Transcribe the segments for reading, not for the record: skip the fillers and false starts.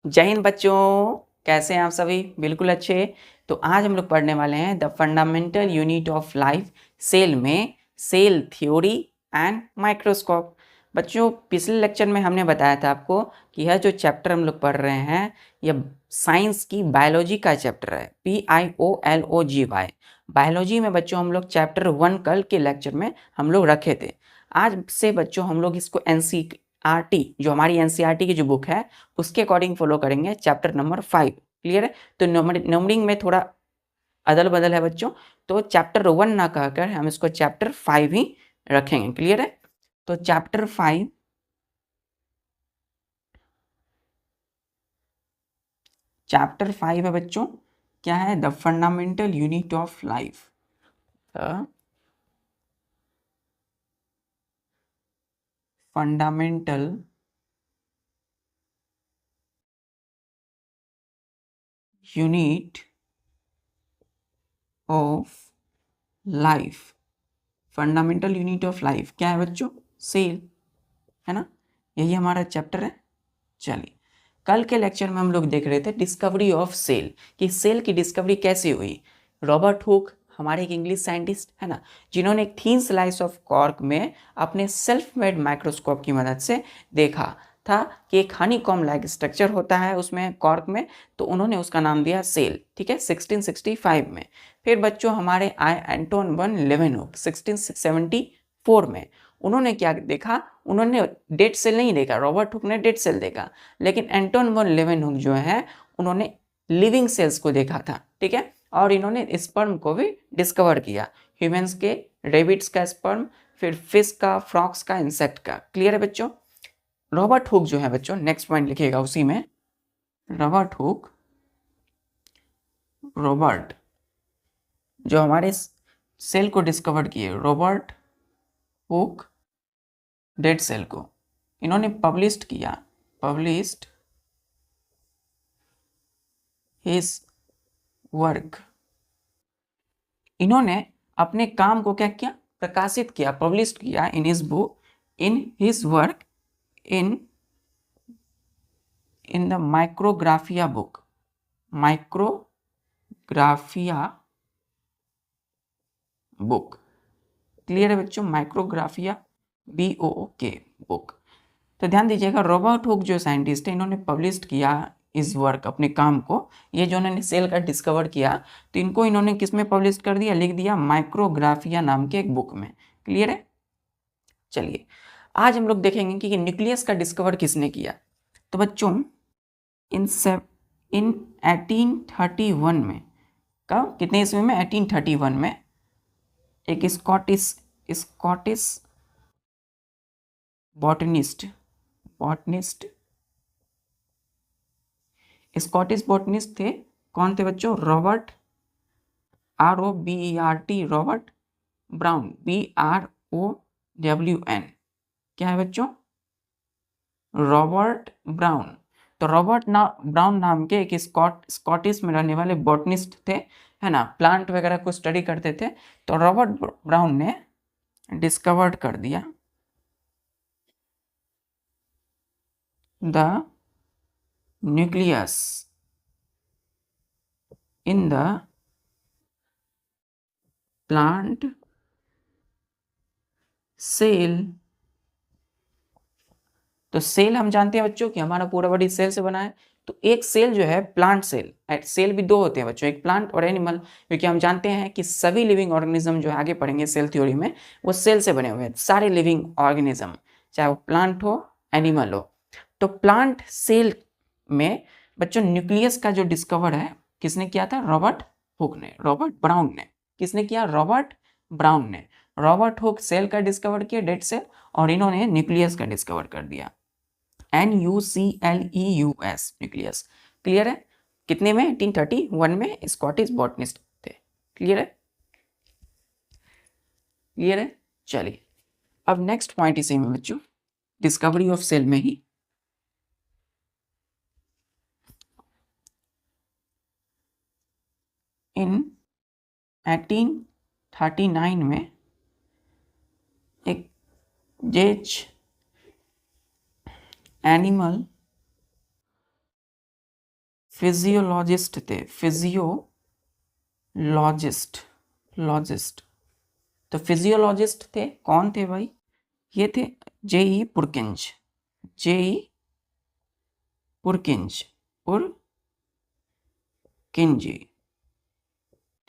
जय हिंद बच्चों, कैसे हैं आप सभी? बिल्कुल अच्छे। तो आज हम लोग पढ़ने वाले हैं the fundamental unit of life cell में सेल थ्योरी एंड माइक्रोस्कोप। बच्चों, पिछले लेक्चर में हमने बताया था आपको कि यह जो चैप्टर हम लोग पढ़ रहे हैं यह साइंस की बायोलॉजी का चैप्टर है, PIOLOGY। बायोलॉजी में बच्चों हम लोग चैप्टर 1 कल के लेक्चर में हम लोग रखे थे। आज से बच्चों हम लोग इसको NCERT, जो हमारी NCERT की जो बुक है उसके अकॉर्डिंग फॉलो करेंगे, चैप्टर नंबर 5। क्लियर है? तो नंबरिंग में थोड़ा अदल बदल है बच्चों, तो चैप्टर 1 ना कहकर हम इसको चैप्टर 5 ही रखेंगे। क्लियर है? तो चैप्टर 5 है बच्चों, क्या है? The fundamental unit of life. Fundamental unit of life. Fundamental unit of life क्या है बच्चों? सेल, है ना? यही हमारा चैप्टर है। चलिए, कल के लेक्चर में हम लोग देख रहे थे डिस्कवरी ऑफ सेल, कि सेल की डिस्कवरी कैसे हुई। रॉबर्ट हुक, हमारे एक इंग्लिश साइंटिस्ट है ना, जिन्होंने एक थीन स्लाइस ऑफ कॉर्क में अपने सेल्फ मेड माइक्रोस्कोप की मदद से देखा था कि एक हनीकॉम्ब लाइक स्ट्रक्चर होता है उसमें, कॉर्क में, तो उन्होंने उसका नाम दिया सेल। ठीक है, 1665 में। फिर बच्चों हमारे आए एंटोन वन लेवेनहुक 1674 में। उन्होंने क्या देखा? उन्होंने डेड सेल नहीं देखा, रॉबर्ट हुक ने डेड सेल देखा, लेकिन एंटोन वन लेवेनहुक जो है उन्होंने लिविंग सेल्स को देखा था। ठीक है, और इन्होंने स्पर्म को भी डिस्कवर किया, ह्यूमंस के, रेबिट्स का स्पर्म, फिर फिश का, फ्रॉक्स का, इंसेक्ट का। क्लियर है बच्चों? रॉबर्ट हुक जो है बच्चों, नेक्स्ट पॉइंट लिखिएगा उसी में, रॉबर्ट हुक, रॉबर्ट जो हमारे सेल को डिस्कवर किए, रॉबर्ट हुक डेड सेल को इन्होंने पब्लिश्ड किया, पब्लिश्ड हिज वर्क। इन्होंने अपने काम को क्या किया? प्रकाशित किया, पब्लिश किया in his book, in his work, in in the Micrographia book, Micrographia book. Clear है बच्चों? Micrographia BOOK book. तो ध्यान दीजिएगा, रॉबर्ट हुक जो साइंटिस्ट है, इन्होंने पब्लिश किया इस वर्क, अपने काम को, ये जो उन्होंने सेल का डिस्कवर किया, तो इनको इन्होंने किस में पब्लिश कर दिया? लिख दिया माइक्रोग्राफिया नाम के एक बुक में। क्लियर है? चलिए, आज हम लोग देखेंगे कि न्यूक्लियस का डिस्कवर किसने किया। तो बच्चों, इन 1831 में, कब, कितने ईस्वी में? 1831 में एक स्कॉटिश बॉटनिस्ट स्कॉटिश बॉटनिस्ट थे। कौन थे बच्चों? Robert, ROBERT, Robert brown, BROWN। क्या है बच्चों? Robert brown. तो रॉबर्ट ब्राउन नाम के एक स्कॉटिश में रहने वाले बॉटनिस्ट थे, है ना, प्लांट वगैरह को स्टडी करते थे। तो रॉबर्ट ब्राउन ने डिस्कवर्ड कर दिया the nucleus in the plant cell. तो सेल हम जानते हैं बच्चों कि हमारा पूरा बॉडी सेल से बना है। तो एक सेल जो है प्लांट सेल, सेल भी दो होते हैं बच्चों, एक प्लांट और एनिमल, क्योंकि हम जानते हैं कि सभी लिविंग ऑर्गेनिज्म जो आगे पढ़ेंगे सेल थ्योरी में, वो सेल से बने हुए हैं, सारे लिविंग ऑर्गेनिज्म, चाहे वो प्लांट हो, एनिमल हो। तो प्लांट सेल में बच्चों न्यूक्लियस का जो डिस्कवर है, किसने किया था? रॉबर्ट हुक ने, रॉबर्ट ब्राउन ने। किसने किया? रॉबर्ट ब्राउन ने। रॉबर्ट हुक सेल का डिस्कवर किया, डेड सेल, और इन्होंने न्यूक्लियस का डिस्कवर कर दिया, NUCLEUS, न्यूक्लियस। क्लियर है? कितने में? 1831 में स्कॉटिश बॉटनिस्ट थे। क्लियर है? क्लियर है? चलिए, अब नेक्स्ट पॉइंट इसी में बच्चों, डिस्कवरी ऑफ सेल में ही, इन 1839 में एक जेज एनिमल फिजियोलॉजिस्ट थे, फिजियोलॉजिस्ट। तो फिजियोलॉजिस्ट थे, कौन थे भाई? ये थे जेई पुरकिंज, पुरकिंज,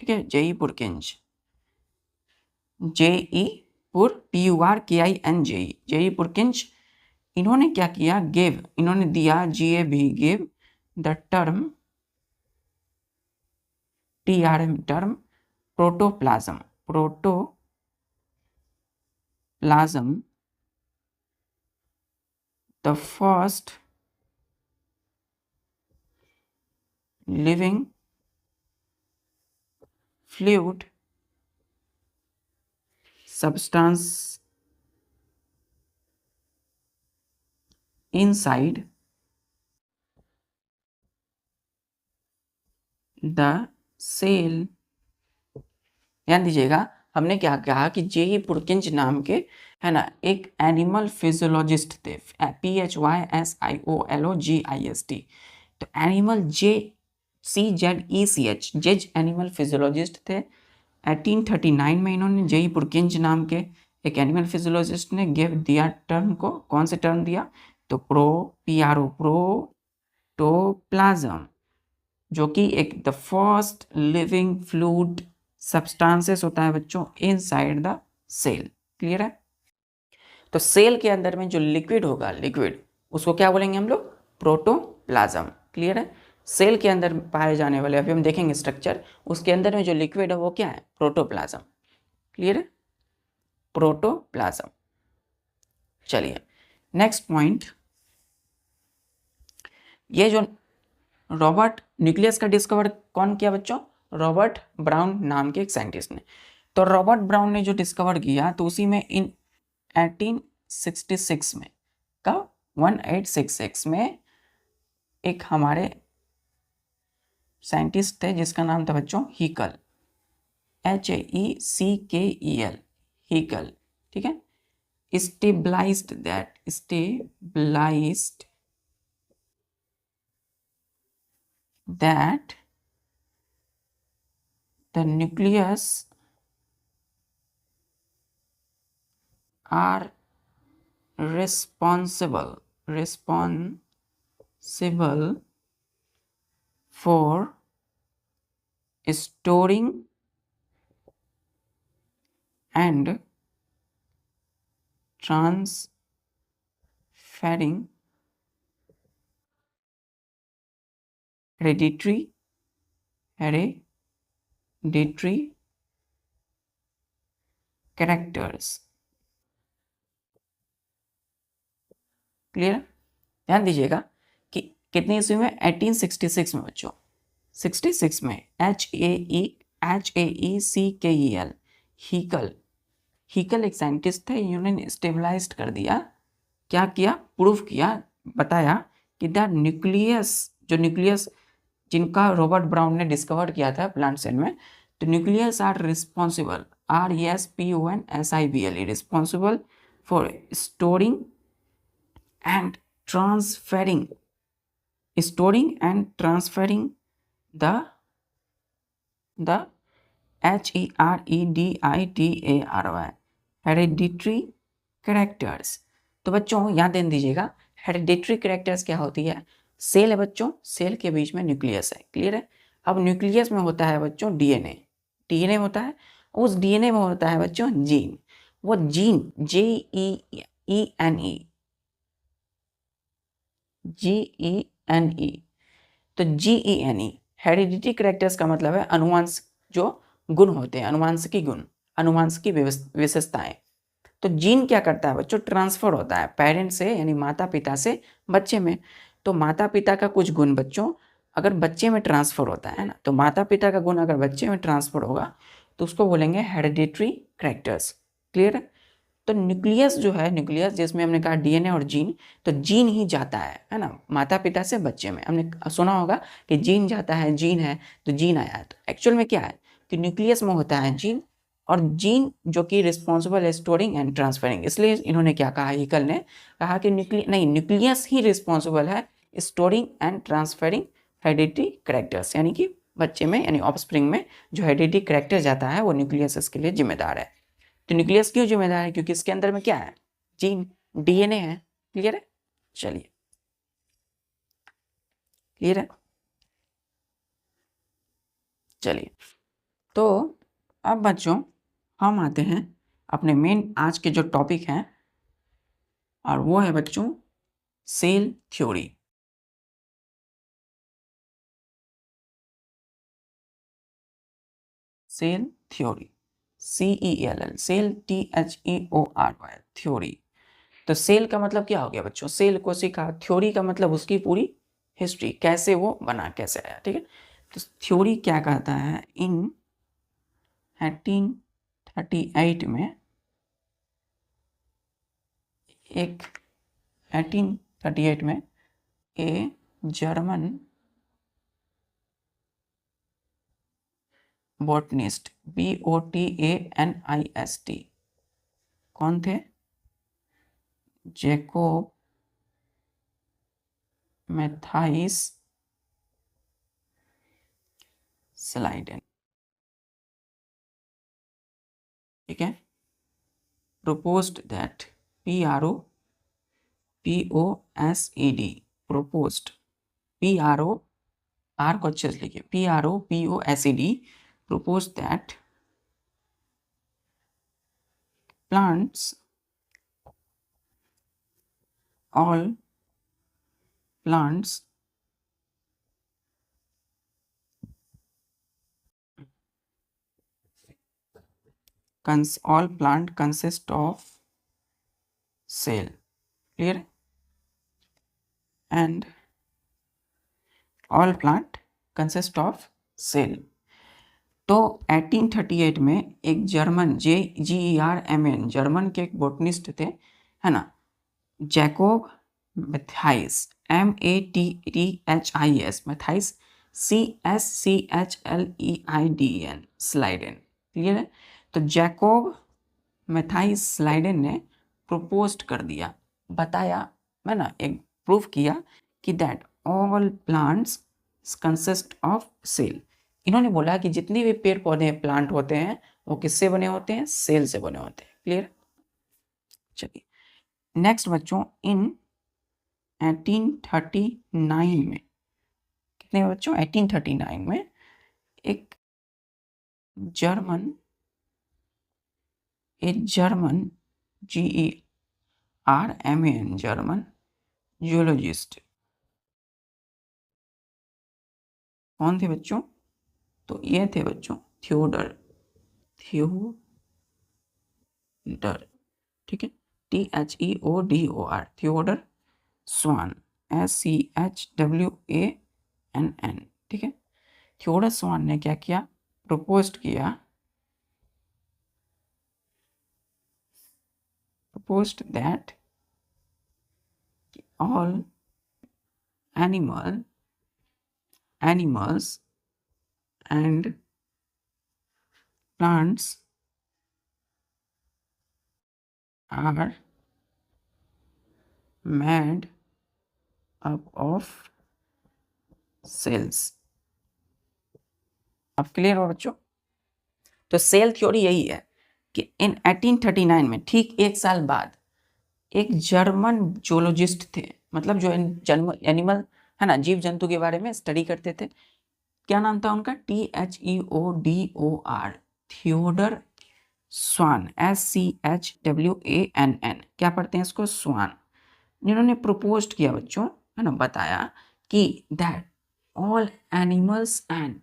ठीक है, जेई पुरकिंज, जेई PURKINJ, जेई पुरकिंज। इन्होंने क्या किया? इन्होंने दिया give the term term protoplasm, the first living fluid substance inside the cell। ध्यान दीजिएगा, हमने क्या कहा कि जेई पुरकिंज नाम के, है ना, एक एनिमल फिजियोलॉजिस्ट थे, PHYSIOLOGIST। तो एनिमल JCZECH, जेज एनिमल फिजियोलॉजिस्ट थे। 1839 में इन्होंने जेई पुरकिंज नाम के एक एनिमल फिजियोलॉजिस्ट ने गिव दिया टर्म को, कौन से टर्म दिया? तो प्रोटोप्लाज्म, जो कि एक the first living fluid substances होता है बच्चों इनसाइड द सेल। क्लियर है? तो सेल के अंदर में जो लिक्विड होगा, उसको क्या बोलेंगे हम लोग? प्रोटोप्लाज्म। क्लियर है? सेल के अंदर पाए जाने वाले, अभी हम देखेंगे स्ट्रक्चर, उसके अंदर में जो लिक्विड है वो क्या है? प्रोटोप्लाज्म। क्लियर है? प्रोटोप्लाज्म। चलिए नेक्स्ट पॉइंट, ये जो रॉबर्ट न्यूक्लियस का डिस्कवर कौन किया बच्चों? रॉबर्ट ब्राउन नाम के एक साइंटिस्ट ने। तो रॉबर्ट ब्राउन ने जो डिस्कवर किया, तो उसी में इन 1866 में, कब? 1866 में एक हमारे साइंटिस्ट थे जिसका नाम था बच्चों हीकल, HAECKEL, हीकल। ठीक है? Stabilised that the nucleus are responsible for storing and transferring hereditary characters। Clear? ध्यान दीजिएगा कि कितनी ईस्वी में? 1866 में बच्चों, 66 में। HAECKEL, हीकल एक साइंटिस्ट थे, इन्होंने स्टेबलाइज्ड कर दिया। क्या किया? प्रूफ किया, बताया कि द न्यूक्लियस जिनका रॉबर्ट ब्राउन ने डिस्कवर किया था प्लांट सेल में, तो nucleus are responsible, RESPONSIBLE, responsible for storing and transferring the HEREDITARY hereditary characters। तो बच्चों याद दे दीजिएगा, हेरिडिटरी कैरेक्टर्स क्या होती है? सेल है बच्चों, सेल के बीच में न्यूक्लियस है। क्लियर है? अब न्यूक्लियस में होता है बच्चों डीएनए होता है, उस डीएनए में होता है बच्चों जीन। वो जीन GENE, तो GENE हेरिडिटरी कैरेक्टर्स का मतलब है अनुवांशिक जो गुण होते हैं, अनुवांशिकी विशेषताएं। तो जीन क्या करता है बच्चों? ट्रांसफर होता है पेरेंट से, यानी माता पिता से बच्चे में। तो माता पिता का कुछ गुण बच्चों अगर बच्चे में ट्रांसफर होता है ना, तो माता पिता का गुण अगर बच्चे में ट्रांसफर होगा तो उसको बोलेंगे हेरिडिटरी कैरेक्टर्स। क्लियर है? तो न्यूक्लियस जो है, न्यूक्लियस जिसमें हमने कहा डीएनए और जीन, तो जीन ही जाता है ना, माता पिता से बच्चे में। हमने सुना होगा कि जीन जाता है, जीन है तो जीन आया है। तो एक्चुअल में क्या है कि न्यूक्लियस में होता है जीन, और जीन जो कि रिस्पॉन्सिबल है स्टोरिंग एंड ट्रांसफरिंग। इसलिए इन्होंने क्या कहा, हीकल ने कहा कि न्यूक्लियस ही रिस्पॉन्सिबल है storing and transferring hereditary characters, यानी कि बच्चे में यानी ऑफस्प्रिंग में जो हेरिडिटरी कैरेक्टर जाता है वो न्यूक्लियस इसके लिए जिम्मेदार है। तो न्यूक्लियस क्यों जिम्मेदार है? क्योंकि इसके अंदर में क्या है? जीन, डीएनए है। क्लियर है? चलिए, क्लियर है? चलिए, तो अब बच्चों हम आते हैं अपने मेन आज के जो टॉपिक हैं, और वो है बच्चों cell theory. Cell theory, CELL, cell THEORY, theory. तो सेल का मतलब क्या हो गया बच्चों? सेल को सीखा, थ्योरी का मतलब उसकी पूरी हिस्ट्री, कैसे वो बना, कैसे आया। ठीक है, तो थ्योरी क्या कहता है? इन 1838 में एक 1838 में ए जर्मन बॉटनिस्ट, BOTANIST, कौन थे? Jacob Matthias Schleiden. ठीक है, proposed that, PROPOSED, proposed, PRO, R को अच्छे से लिखिए, PROPOSED, proposed that plants, all plants all plant consist of cell. Clear? And all plant consist of cell. तो 1838 में एक जर्मन GERMAN, जर्मन के एक बोटनिस्ट थे, है ना, Jacob Matthias, MATHIS, Matthias, CSCHLEIDEN, Schleiden. Clear है? तो जैकोब मैथाइस स्लाइडेन ने प्रपोज्ड कर दिया, बताया, है ना, एक प्रूफ किया कि that all plants consist of cell. इन्होंने बोला कि जितने भी पेड़ पौधे प्लांट होते हैं वो किससे बने होते हैं? सेल से बने होते हैं। क्लियर? चलिए, नेक्स्ट बच्चों, इन 1839 में, कितने बच्चों? 1839 में एक जर्मन GERMAN, जर्मन जियोलॉजिस्ट, कौन थे बच्चों? तो ये थे बच्चों थियोडर, ठीक है, THEODOR, थियोडर स्वान, SCHWANN। ठीक है, थियोडर स्वान ने क्या किया? Proposed that all animals and plants are made up of cells। अब क्लियर हो बच्चों? तो सेल थ्योरी यही है कि इन 1839 में, ठीक एक साल बाद, एक जर्मन जोलॉजिस्ट थे, मतलब जो एनिमल, है ना, जीव जंतु के बारे में स्टडी करते थे। क्या नाम था उनका? THEODOR, थियोडर स्वान, SCHWANN। क्या पढ़ते हैं इसको? स्वान। जिन्होंने प्रपोज्ड किया बच्चों, है ना, बताया कि that all animals and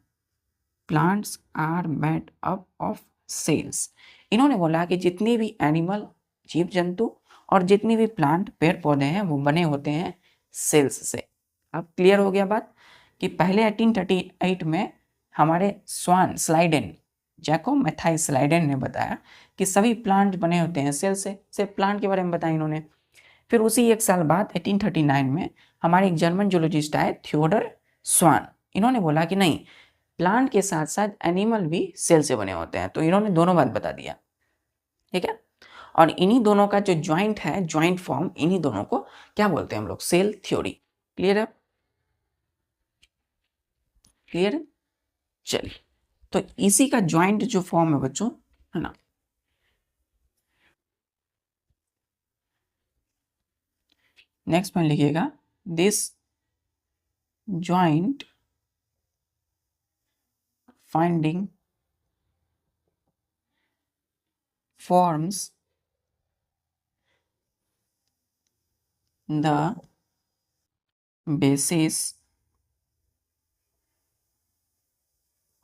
plants are made up of cells. इन्होंने बोला कि जितने भी एनिमल, जीव जंतु, और जितने भी प्लांट, पेड़ पौधे हैं, वो बने होते हैं सेल्स से। अब क्लियर हो गया बात कि पहले 1838 में हमारे स्वान स्लाइडेन, जैकोब मैथाइस स्लाइडेन ने बताया कि सभी प्लांट बने होते हैं सेल से। सिर्फ प्लांट के बारे में बताया इन्होंने। फिर उसी एक साल बाद 1839 में हमारे एक जर्मन जूलॉजिस्ट आए, थियोडर स्वान। इन्होंने बोला कि नहीं, प्लांट के साथ साथ एनिमल भी सेल से बने होते हैं। तो इन्होंने दोनों बात बता दिया। ठीक है, और इन्हीं दोनों का जो ज्वाइंट है, ज्वाइंट फॉर्म, इन्हीं दोनों को क्या बोलते हैं हम लोग? Cell theory. क्लियर है? क्लियर है? चलिए, तो इसी का ज्वाइंट जो फॉर्म है बच्चों, है ना, नेक्स्ट पॉइंट लिखिएगा, this joint finding forms the basis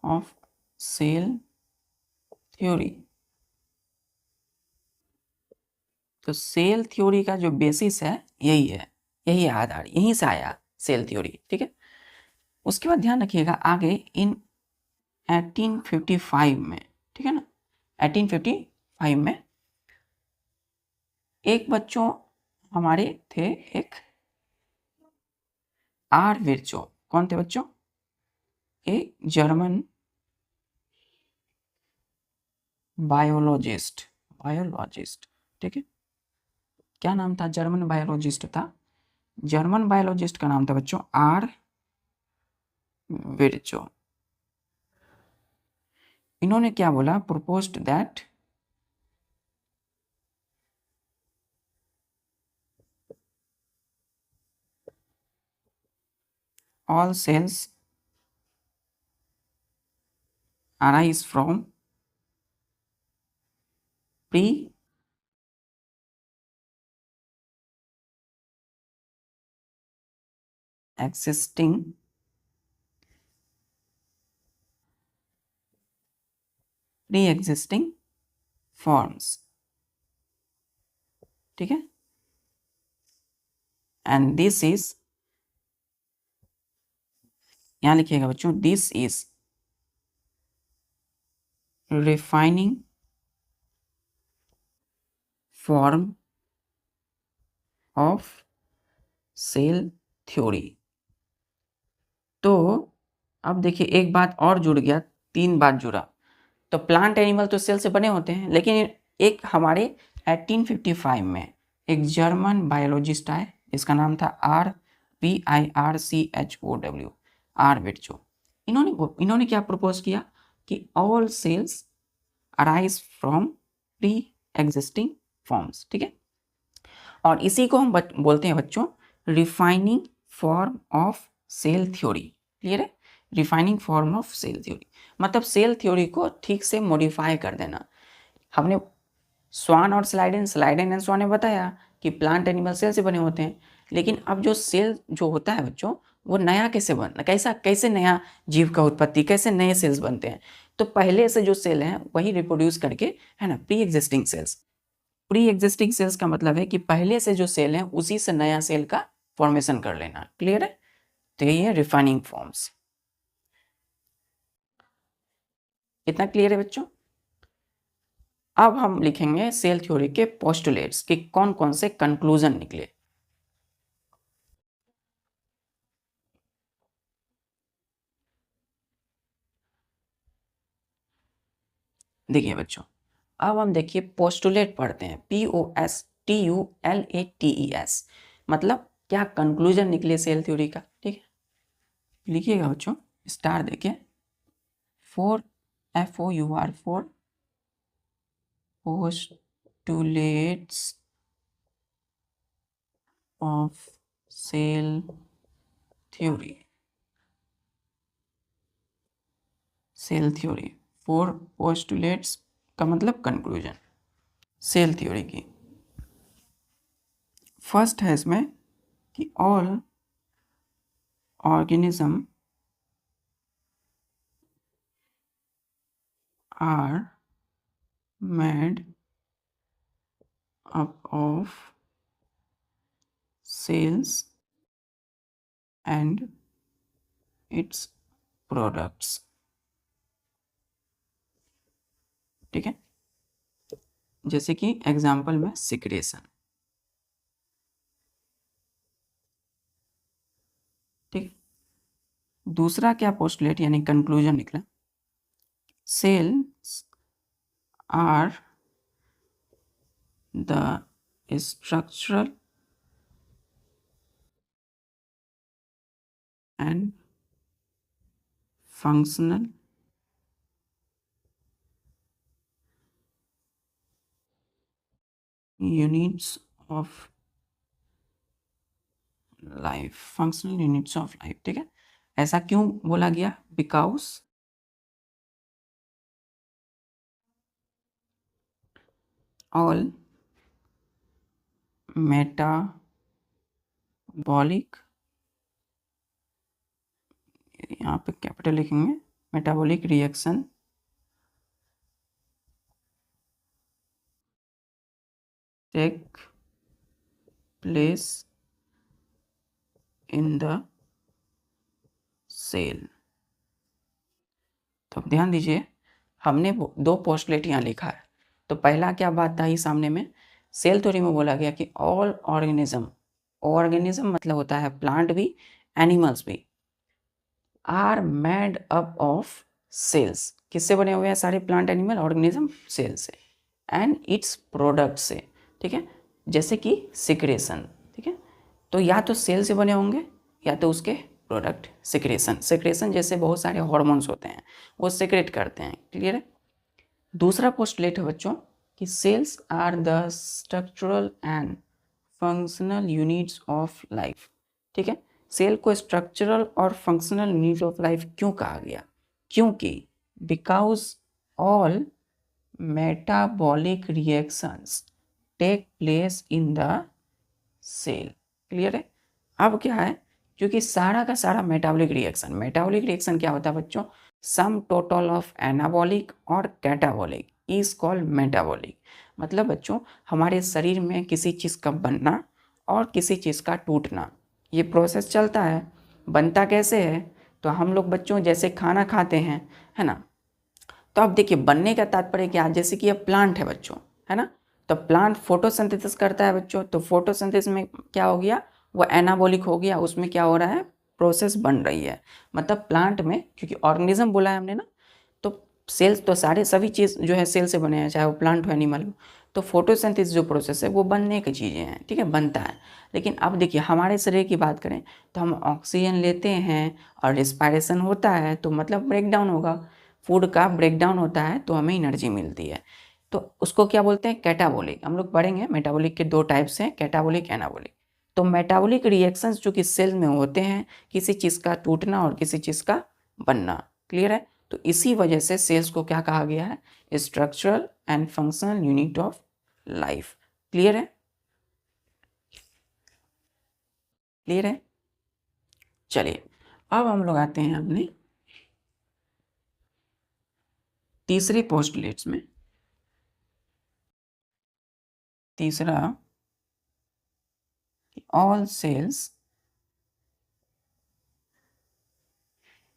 of cell theory। तो सेल थ्योरी का जो बेसिस है यही है, यही आधार, यहीं से आया सेल थ्योरी। ठीक है, उसके बाद ध्यान रखिएगा आगे इन 1855 में, ठीक है ना, 1855 में एक बच्चों हमारे थे, एक आर विर्चो। कौन थे बच्चों? एक जर्मन बायोलॉजिस्ट, ठीक है, क्या नाम था? जर्मन बायोलॉजिस्ट था। जर्मन बायोलॉजिस्ट का नाम था बच्चों आर विर्चो। इन्होंने क्या बोला? Proposed that all cells arise from pre-existing forms। ठीक है, एंड दिस इज, यहां लिखिएगा बच्चों, this is refining form of cell theory. तो अब देखिए एक बात और जुड़ गया, 3 बात जुड़ा। तो प्लांट एनिमल तो सेल से बने होते हैं, लेकिन एक हमारे 1855 में एक जर्मन बायोलॉजिस्ट आए, इसका नाम था RVIRCHOW, आर विर्चो। इन्होंने क्या प्रपोज किया कि all cells arise from pre existing forms. ठीक है, और इसी को हम बोलते हैं बच्चों refining form of cell theory. Clear है? Refining form of cell theory मतलब सेल थ्योरी को ठीक से मॉडिफाई कर देना। हमने स्वान और स्लाइडेन एंड स्वान ने बताया कि प्लांट एनिमल सेल से बने होते हैं, लेकिन अब जो सेल जो होता है बच्चों, वो नया कैसे नया जीव का उत्पत्ति, कैसे नए सेल्स बनते हैं? तो पहले से जो सेल हैं वही रिप्रोड्यूस करके, है ना, प्री एग्जिस्टिंग सेल्स का मतलब है कि पहले से जो सेल है उसी से नया सेल का फॉर्मेशन कर लेना। क्लियर है? तो यही है रिफाइनिंग फॉर्म्स। इतना क्लियर है बच्चों? अब हम लिखेंगे सेल थ्योरी के पोस्टुलेट्स कि कौन कौन से कंक्लूजन निकले। देखिए बच्चों, अब हम देखिए पोस्टुलेट पढ़ते हैं, POSTULATES, मतलब क्या कंक्लूजन निकले सेल थ्योरी का। ठीक है, लिखिएगा बच्चों, स्टार देखिए, four FOUR, four postulates of cell theory। Four postulates का मतलब कंक्लूजन सेल थ्योरी की। फर्स्ट है इसमें कि all organism are made up of cells and its products. ठीक है, जैसे कि एग्जाम्पल में सिक्रेशन। ठीक, दूसरा क्या पोस्टुलेट यानी कंक्लूजन निकला, cells are the structural and functional units of life, functional units of life. ठीक है, ऐसा क्यों बोला गया? बिकॉज ऑल मेटाबॉलिक, यहाँ पे कैपिटल लिखेंगे, metabolic reaction take place in the cell. तो अब ध्यान दीजिए, हमने दो पोस्टलेट यहाँ लिखा है। तो पहला क्या बात था, ही सामने में सेल थ्योरी में बोला गया कि ऑल ऑर्गेनिज्म, ऑर्गेनिज्म मतलब होता है प्लांट भी, एनिमल्स भी, are made up of cells. किससे बने हुए हैं सारे प्लांट एनिमल ऑर्गेनिज्म? सेल से, एंड इट्स प्रोडक्ट से। ठीक है, जैसे कि सिक्रेशन। ठीक है, तो या तो सेल से बने होंगे या तो उसके प्रोडक्ट सिक्रेशन। सिक्रेशन जैसे बहुत सारे हार्मोन्स होते हैं, वो सिक्रेट करते हैं। क्लियर है? दूसरा पोस्टलेट है बच्चों कि cells are the structural and functional units of life. ठीक है, सेल को स्ट्रक्चरल और फंक्शनल यूनिट ऑफ लाइफ क्यों कहा गया? क्योंकि because all metabolic reactions take place in the cell. Clear है? अब क्या है, क्योंकि सारा का सारा मेटाबॉलिक रिएक्शन क्या होता है बच्चों? सम टोटल ऑफ एनाबॉलिक और कैटाबॉलिक इज कॉल्ड मेटाबॉलिक। मतलब बच्चों, हमारे शरीर में किसी चीज़ का बनना और किसी चीज़ का टूटना, ये प्रोसेस चलता है। बनता कैसे है? तो हम लोग बच्चों जैसे खाना खाते हैं, है ना, तो अब देखिए बनने का तात्पर्य क्या है? जैसे कि ये प्लांट है बच्चों, है ना, तो प्लांट फोटोसिंथेसिस करता है बच्चों। तो फोटोसिंथेसिस में क्या हो गया? वो एनाबॉलिक हो गया, उसमें क्या हो रहा है? प्रोसेस बन रही है। मतलब प्लांट में, क्योंकि ऑर्गेनिज्म बोला है हमने ना, तो सेल्स तो सारे सभी चीज़ जो है सेल से बने हैं, चाहे वो प्लांट हो एनिमल हो। तो फोटोसिंथेसिस जो प्रोसेस है वो बनने की चीज़ें हैं। ठीक है, बनता है। लेकिन अब देखिए हमारे शरीर की बात करें तो हम ऑक्सीजन लेते हैं और रिस्पायरेशन होता है, तो मतलब ब्रेकडाउन होगा, फूड का ब्रेकडाउन होता है तो हमें एनर्जी मिलती है। तो उसको क्या बोलते हैं? कैटाबॉलिक। हम लोग पढ़ेंगे मेटाबॉलिक के दो टाइप्स हैं, कैटाबॉलिक, एनाबॉलिक। तो मेटाबॉलिक रिएक्शंस जो कि सेल में होते हैं, किसी चीज़ का टूटना और किसी चीज़ का बनना। क्लियर है? तो इसी वजह से सेल्स को क्या कहा गया है? Structural and functional unit of life. Clear है? क्लियर है? चलिए अब हम लोग आते हैं अपने तीसरे पोस्टुलेट्स में। तीसरा, all cells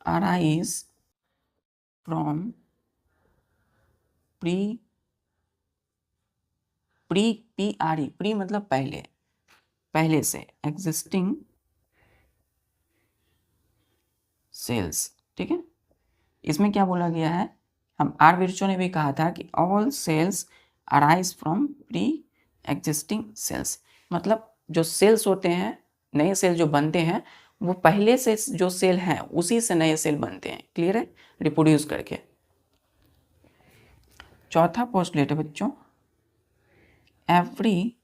arise from pre pre मतलब पहले, पहले से एग्जिस्टिंग सेल्स। ठीक है, इसमें क्या बोला गया है? हम आर विर्चो ने भी कहा था कि all cells arise from pre existing cells. मतलब जो सेल्स होते हैं, नए सेल जो बनते हैं, वो पहले से जो सेल हैं उसी से नए सेल बनते हैं। क्लियर है? रिप्रोड्यूस करके। चौथा पोस्टुलेट है बच्चों, every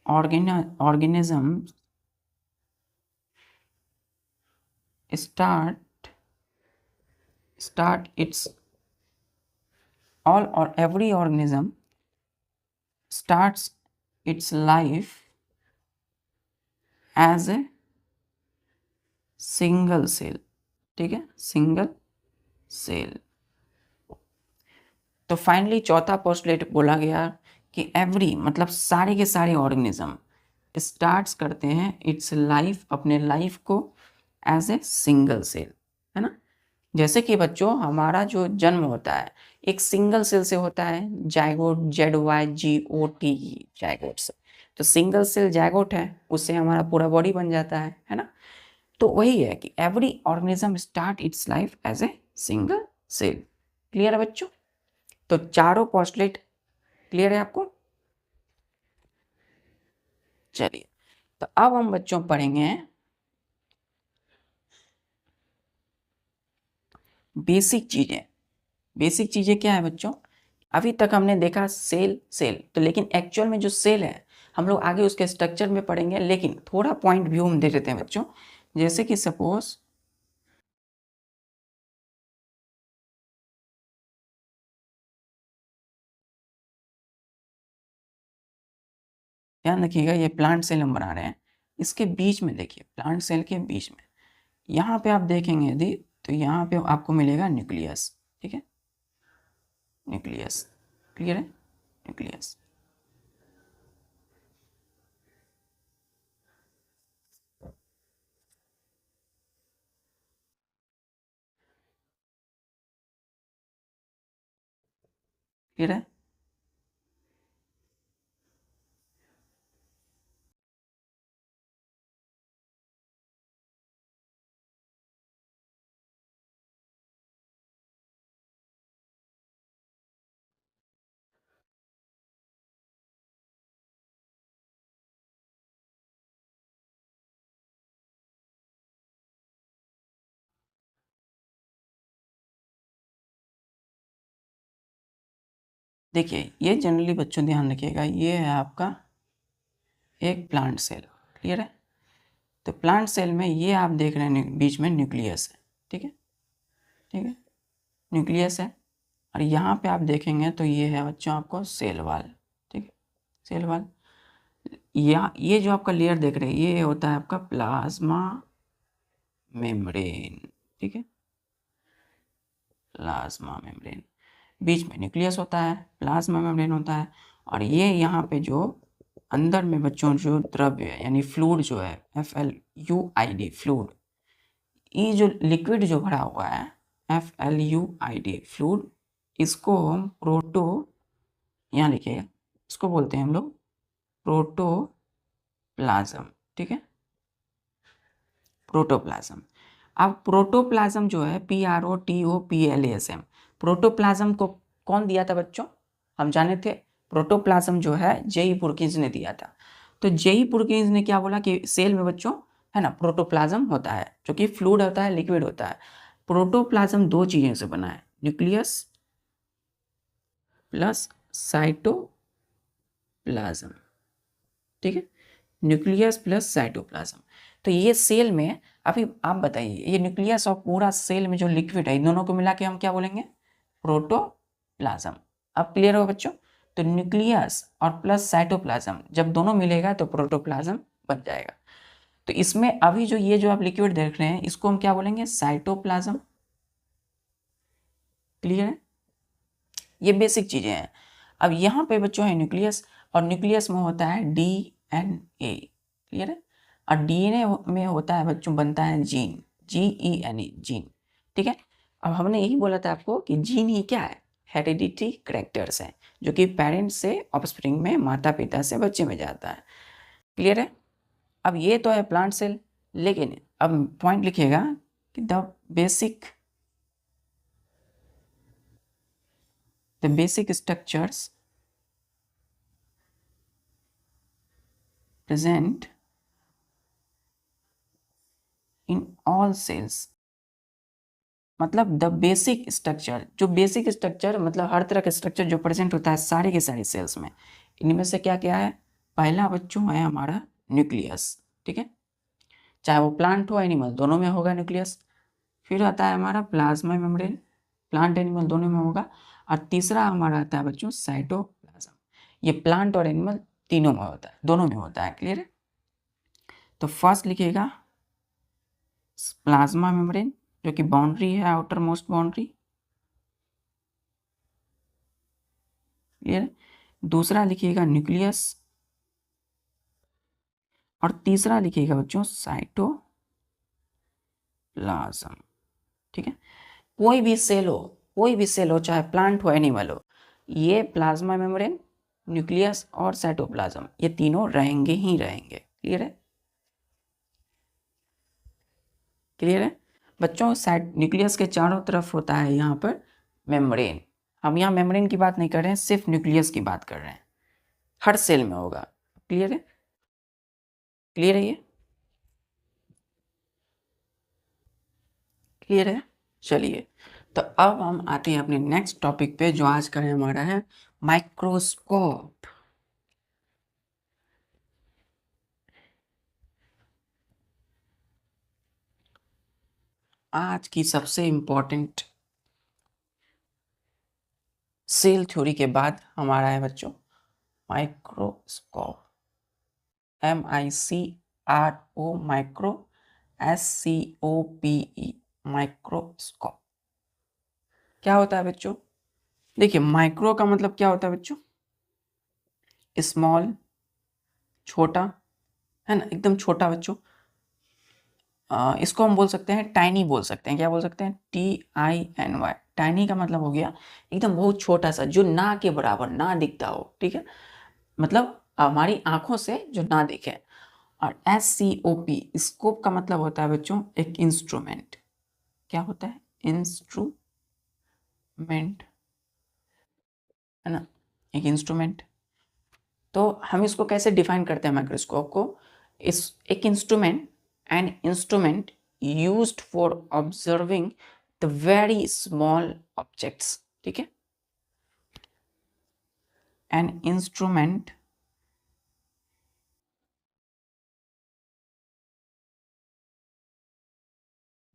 organism start its all or every organism starts its life as a single cell। ठीक है, सिंगल सेल। तो फाइनली चौथा पोस्टुलेट बोला गया कि एवरी मतलब सारे के सारे ऑर्गेनिज्म स्टार्ट्स करते हैं इट्स लाइफ, अपने लाइफ को एज ए सिंगल सेल, है ना। जैसे कि बच्चों हमारा जो जन्म होता है एक सिंगल सेल से होता है, जायगोट, ZYGOT, जायगोट से। तो सिंगल सेल जायगोट है, उससे हमारा पूरा बॉडी बन जाता है ना। तो वही है कि every organism start its life as a single cell. Clear है बच्चों? तो चारों पोस्टुलेट क्लियर है आपको? चलिए, तो अब हम बच्चों पढ़ेंगे बेसिक चीज़ें क्या है बच्चों? अभी तक हमने देखा सेल, तो लेकिन एक्चुअल में जो सेल है हम लोग आगे उसके स्ट्रक्चर में पढ़ेंगे, लेकिन थोड़ा पॉइंट व्यू हम दे देते हैं बच्चों। जैसे कि सपोज ध्यान रखिएगा, ये प्लांट सेल हम बना रहे हैं, इसके बीच में देखिए, प्लांट सेल के बीच में यहाँ पे आप देखेंगे यदि, तो यहाँ पे आपको मिलेगा न्यूक्लियस। ठीक है, न्यूक्लियस, क्लियर है, न्यूक्लियस। क्लियर है। देखिए, ये जनरली बच्चों ध्यान रखिएगा, ये है आपका एक प्लांट सेल। क्लियर है। तो प्लांट सेल में ये आप देख रहे हैं बीच में न्यूक्लियस है। ठीक है, ठीक है, न्यूक्लियस है। और यहाँ पे आप देखेंगे तो ये है बच्चों आपको सेल वाल। ठीक है, सेल वाल। या ये जो आपका लेयर देख रहे हैं ये होता है आपका प्लाज्मा मेम्ब्रेन। ठीक है, प्लाज्मा मेम्ब्रेन, बीच में न्यूक्लियस होता है, प्लाज्मा मेम्ब्रेन होता है। और ये यहाँ पे जो अंदर में बच्चों जो द्रव्य है यानी फ्लूइड जो है, FLUID फ्लूइड, ये जो लिक्विड जो भरा हुआ है FLUID फ्लूइड, इसको हम यहाँ लिखिएगा, इसको बोलते हैं हम लोग प्रोटोप्लाज्म। ठीक है, प्रोटोप्लाज्म। अब प्रोटोप्लाज्म जो है PROTOPLASM, प्रोटोप्लाज्म को कौन दिया था बच्चों? हम जाने थे, प्रोटोप्लाज्म जो है जेई पुरकिंस ने दिया था। तो जेई पुरकिंस ने क्या बोला कि सेल में बच्चों है ना प्रोटोप्लाज्म होता है जो कि फ्लूइड होता है, लिक्विड होता है। प्रोटोप्लाज्म दो चीज़ों से बना है, न्यूक्लियस प्लस साइटोप्लाज्म। ठीक है, न्यूक्लियस प्लस साइटोप्लाज्म। तो ये सेल में, अभी आप बताइए, ये न्यूक्लियस और पूरा सेल में जो लिक्विड है इन दोनों को मिला के हम क्या बोलेंगे? प्रोटोप्लाज्म। अब क्लियर हो बच्चों? तो न्यूक्लियस और प्लस साइटोप्लाज्म जब दोनों मिलेगा तो प्रोटोप्लाज्म बन जाएगा। तो इसमें अभी जो ये जो आप लिक्विड देख रहे हैं इसको हम क्या बोलेंगे? साइटोप्लाज्म। क्लियर है, ये बेसिक चीजें हैं। अब यहाँ पे बच्चों है न्यूक्लियस, और न्यूक्लियस में होता है DNA। क्लियर है, और DNA में होता है बच्चों, बनता है जीन, GENE, जीन। ठीक है, अब हमने यही बोला था आपको कि जीन ही क्या है? हेरिडिटी करेक्टर्स है जो कि पेरेंट्स से ऑफस्प्रिंग में, माता पिता से बच्चे में जाता है। क्लियर है। अब ये तो है प्लांट सेल, लेकिन अब पॉइंट लिखिएगा कि the basic structures present in all cells, मतलब द बेसिक स्ट्रक्चर, जो बेसिक स्ट्रक्चर मतलब हर तरह का स्ट्रक्चर जो प्रेजेंट होता है सारे के सारे सेल्स में, इनमें से क्या क्या है? पहला बच्चों है हमारा न्यूक्लियस। ठीक है, चाहे वो प्लांट हो एनिमल, दोनों में होगा न्यूक्लियस। फिर आता है हमारा प्लाज्मा मेम्ब्रेन, प्लांट एनिमल दोनों में होगा। और तीसरा हमारा आता है बच्चों साइटोप्लाज्म, ये प्लांट और एनिमल तीनों में होता है, दोनों में होता है। क्लियर है। तो फर्स्ट लिखिएगा प्लाज्मा मेम्ब्रेन जो कि बाउंड्री है, आउटर मोस्ट बाउंड्री। क्लियर। दूसरा लिखिएगा न्यूक्लियस, और तीसरा लिखिएगा बच्चों साइटोप्लाज्म। ठीक है, कोई भी सेल हो चाहे प्लांट हो एनिमल हो, ये प्लाज्मा मेम्ब्रेन, न्यूक्लियस और साइटोप्लाज्म ये तीनों रहेंगे ही रहेंगे। क्लियर है, क्लियर है बच्चों। साइड न्यूक्लियस के चारों तरफ होता है यहाँ पर मेम्ब्रेन। हम यहाँ मेम्ब्रेन की बात नहीं कर रहे हैं, सिर्फ न्यूक्लियस की बात कर रहे हैं, हर सेल में होगा। क्लियर है, क्लियर है, ये क्लियर है। चलिए, तो अब हम आते हैं अपने नेक्स्ट टॉपिक पे, जो आज का हमारा है माइक्रोस्कोप। आज की सबसे इम्पोर्टेंट सेल थ्योरी के बाद हमारा है बच्चों microscope. MICRO micro, SCOPE microscope. क्या होता है बच्चों? देखिए, माइक्रो का मतलब क्या होता है बच्चों? स्मॉल, छोटा, है ना, एकदम छोटा बच्चों। इसको हम बोल सकते हैं टाइनी, बोल सकते हैं। क्या बोल सकते हैं? TINY। टाइनी का मतलब हो गया एकदम बहुत छोटा सा, जो ना के बराबर, ना दिखता हो, ठीक है, मतलब हमारी आंखों से जो ना दिखे। और SCOP, स्कोप का मतलब होता है बच्चों एक इंस्ट्रूमेंट। क्या होता है? इंस्ट्रूमेंट, है ना, एक इंस्ट्रूमेंट। तो हम इसको कैसे डिफाइन करते हैं माइक्रोस्कोप को? इस एक instrument, an instrument used for observing the very small objects, ठीक है, एन इंस्ट्रूमेंट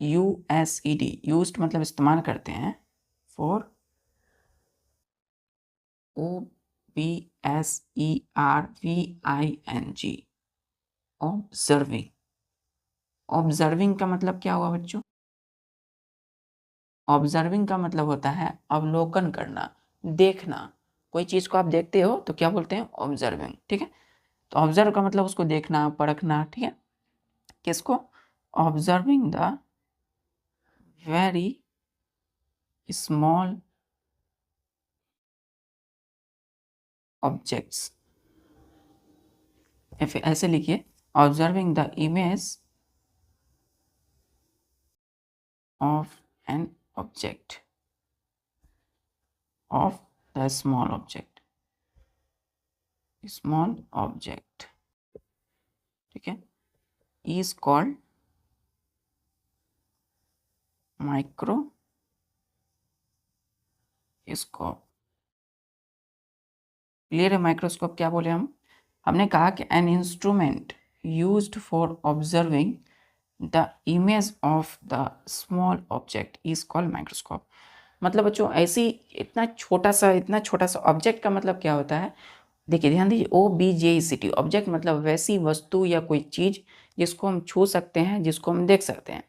USED, यूज्ड मतलब इस्तेमाल करते हैं, फॉर OBSERVING, ऑब्जर्विंग। ऑब्जर्विंग का मतलब क्या हुआ बच्चों? ऑब्जर्विंग का मतलब होता है अवलोकन करना, देखना। कोई चीज़ को आप देखते हो तो क्या बोलते हैं? ऑब्जर्विंग, ठीक है। तो ऑब्जर्व का मतलब उसको देखना, परखना, ठीक है। किसको? Observing the very small objects. ऐसे लिखिए, observing the image of an object, of the small object, small object, ठीक है, इज कॉल्ड माइक्रोस्कोप। क्लियर है? माइक्रोस्कोप क्या बोले हम? हमने कहा कि an instrument used for observing the image of the small object is called microscope. मतलब बच्चों ऐसी इतना छोटा सा ऑब्जेक्ट का मतलब क्या होता है? देखिए, ध्यान दीजिए, OBJECT, ऑब्जेक्ट मतलब वैसी वस्तु या कोई चीज जिसको हम छू सकते हैं, जिसको हम देख सकते हैं।